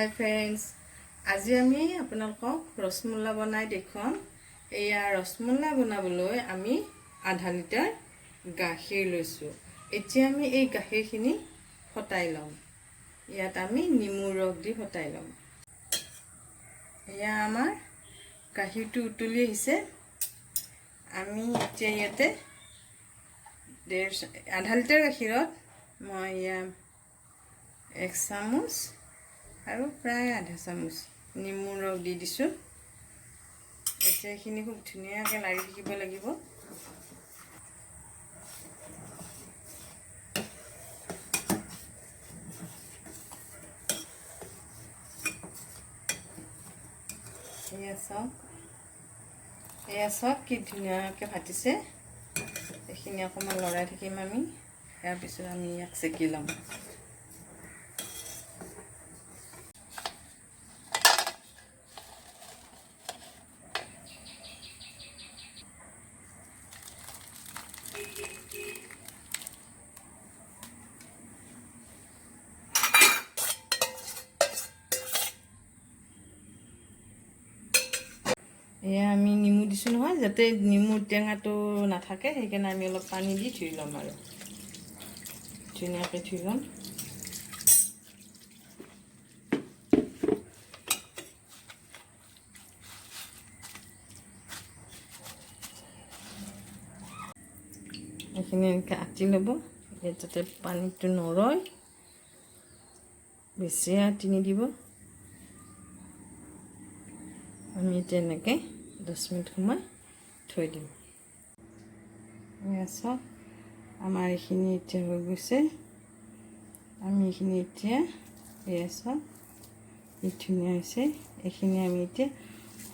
হাই friends, আজি আমি আপোনালোকক ৰসমলাই বনাই দেখুৱাম। এয়া ৰসমলাই বনাবলৈ আমি আধা লিটাৰ গাখীৰ লৈছোঁ। এতিয়া আমি এই গাখীৰখিনি ফটাই ল'ম। ইয়াত আমি নেমুৰ ৰস দি ফটাই ল'ম। এয়া আমাৰ গাখীৰটো উতলি আহিছে। আমি এতিয়া ইয়াতে আধা লিটাৰ গাখীৰত মই এয়া 1 চামুচ আৰু প্ৰায় আধা চামুচ নেমুৰ ৰস দি দিছোঁ। এতিয়া এইখিনি খুব ধুনীয়াকৈ লাৰি থাকিব লাগিব। এয়া চাওক কি ধুনীয়াকৈ ফাটিছে। এইখিনি অকণমান লৰাই থাকিম আমি। ইয়াৰ পিছত আমি ইয়াক চেকি ল'ম। এয়া আমি নেমু দিছোঁ নহয়, যাতে নেমুৰ টেঙাটো নাথাকে, সেইকাৰণে আমি অলপ পানী দি ধুই ল'ম আৰু ধুনীয়াকৈ ধুই ল'ম। এইখিনি এনেকৈ আঁতি ল'ব, যাতে পানীটো নৰয়। বেছি আঁতি নিদিব। আমি এতিয়া এনেকৈ 10 মিনিট সময় থৈ দিম। চাওক আমাৰ এইখিনি এতিয়া হৈ গৈছে। আমি এইখিনি এতিয়া চাওক কি ধুনীয়া হৈছে। এইখিনি আমি এতিয়া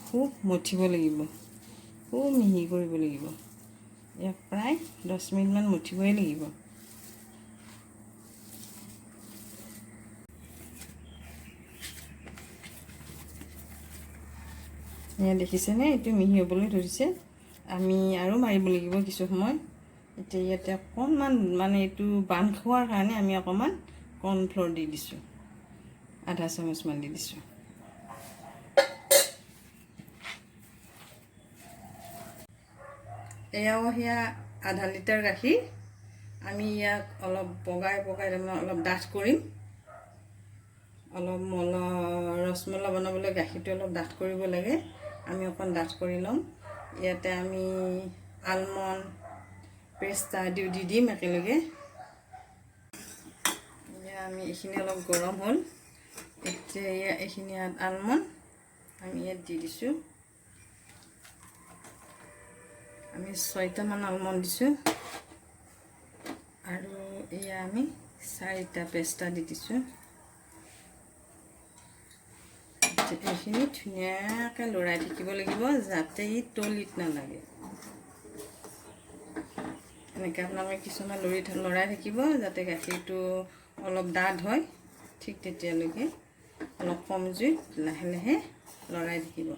খুব মঠিব লাগিব, খুব মিহি কৰিব লাগিব। ইয়াক প্ৰায় 10 মিনিটমান মঠিবই লাগিব। এয়া দেখিছেনে, এইটো মিহি হ'বলৈ ধৰিছে। আমি আৰু মাৰিব লাগিব কিছু সময়। এতিয়া ইয়াতে অকণমান এইটো বান্ধ খোৱাৰ কাৰণে আমি অকণমান কৰ্ণফ্ল'ৰ দি দিছোঁ, আধা চামুচমান দি দিছোঁ। এয়াও সেয়া আধা লিটাৰ গাখীৰ। আমি ইয়াক অলপ পগাই তাৰমানে অলপ ডাঠ কৰিম। অলপ ৰসমলাই বনাবলৈ গাখীৰটো অলপ ডাঠ কৰিব লাগে। আমি অকণ ডাঠ কৰি ল'ম। ইয়াতে আমি আলমণ্ড পেষ্টা দি দিম একেলগে। আমি এইখিনি অলপ গৰম হ'ল। এতিয়া এইখিনি আলমণ্ড আমি ইয়াত দি দিছোঁ। আমি 6টামান আলমণ্ড দিছোঁ আৰু এয়া আমি 4টা পেষ্টা দি দিছোঁ। এইখিনি ধুনীয়াকৈ লৰাই থাকিব লাগিব, যাতে ই তলিত নালাগে। এনেকৈ আপোনালোকে কিছুমান লৰাই থাকিব, যাতে গাখীৰটো অলপ ডাঠ হয়। ঠিক তেতিয়ালৈকে অলপ কম জুইত লাহে লাহে লৰাই থাকিব।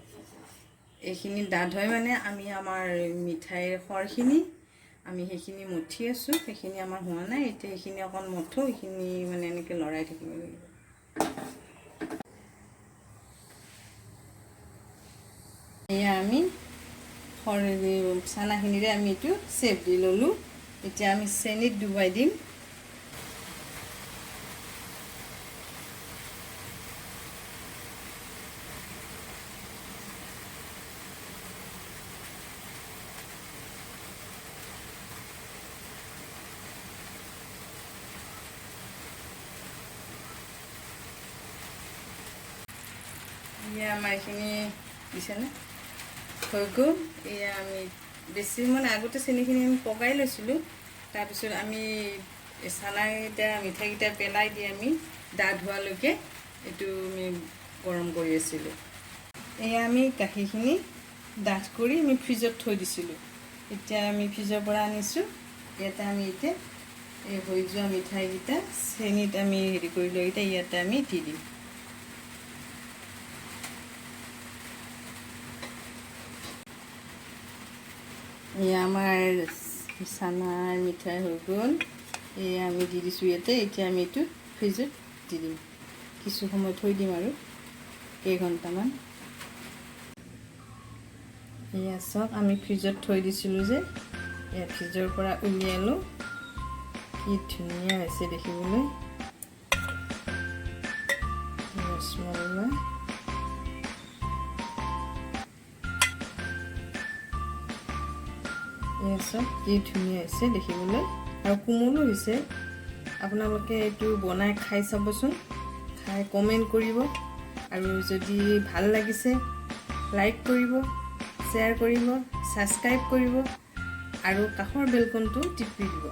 এইখিনি ডাঠ হয় মানে আমি আমাৰ মিঠাইৰ সৰখিনি আমি সেইখিনি মঠি আছোঁ। সেইখিনি আমাৰ হোৱা নাই। এতিয়া এইখিনি অকণ মঠো, এইখিনি মানে এনেকৈ লৰাই থাকিব লাগিব। এয়া আমি চানাখিনিৰে আমি এইটো চেপ দি ল'লোঁ। এতিয়া আমি চেনিত ডুবাই দিম। এয়া আমাৰ এইখিনি দিছেনে হৈ গ'ল। এয়া আমি বেছি আগতে চেনিখিনি আমি পগাই লৈছিলোঁ। তাৰপিছত আমি চানাকেইটা মিঠাইকেইটা পেলাই দি আমি ডাঠ হোৱালৈকে এইটো আমি গৰম কৰি আছিলোঁ। এয়া আমি গাখীৰখিনি ডাঠ কৰি আমি ফ্ৰিজত থৈ দিছিলোঁ। এতিয়া আমি ফ্ৰিজৰ পৰা আনিছোঁ। ইয়াতে আমি এতিয়া এই হৈ যোৱা মিঠাইকেইটা চেনিত আমি হেৰি কৰি লৈ ইয়াতে আমি দি দিম। এয়া আমাৰ চানাৰ মিঠাই হৈ গ'ল। এয়া আমি দি দিছোঁ ইয়াতে। এতিয়া আমি এইটো ফ্ৰিজত দি দিম। কিছু সময় থৈ দিম আৰু কেইঘণ্টামান। এয়া চাওক, আমি ফ্ৰিজত থৈ দিছিলোঁ যে, এয়া ফ্ৰিজৰ পৰা উলিয়ালোঁ। কি ধুনীয়া হৈছে দেখিবলৈ ৰসমলাই। এয়া চাওক কি ধুনীয়া হৈছে দেখিবলৈ, আৰু কোমলো হৈছে। আপোনালোকে এইটো বনাই খাই চাবচোন, খাই কমেণ্ট কৰিব, আৰু যদি ভাল লাগিছে লাইক কৰিব, শ্বেয়াৰ কৰিব, ছাবস্ক্ৰাইব কৰিব, আৰু কাষৰ বেলকনটো টিপি দিব।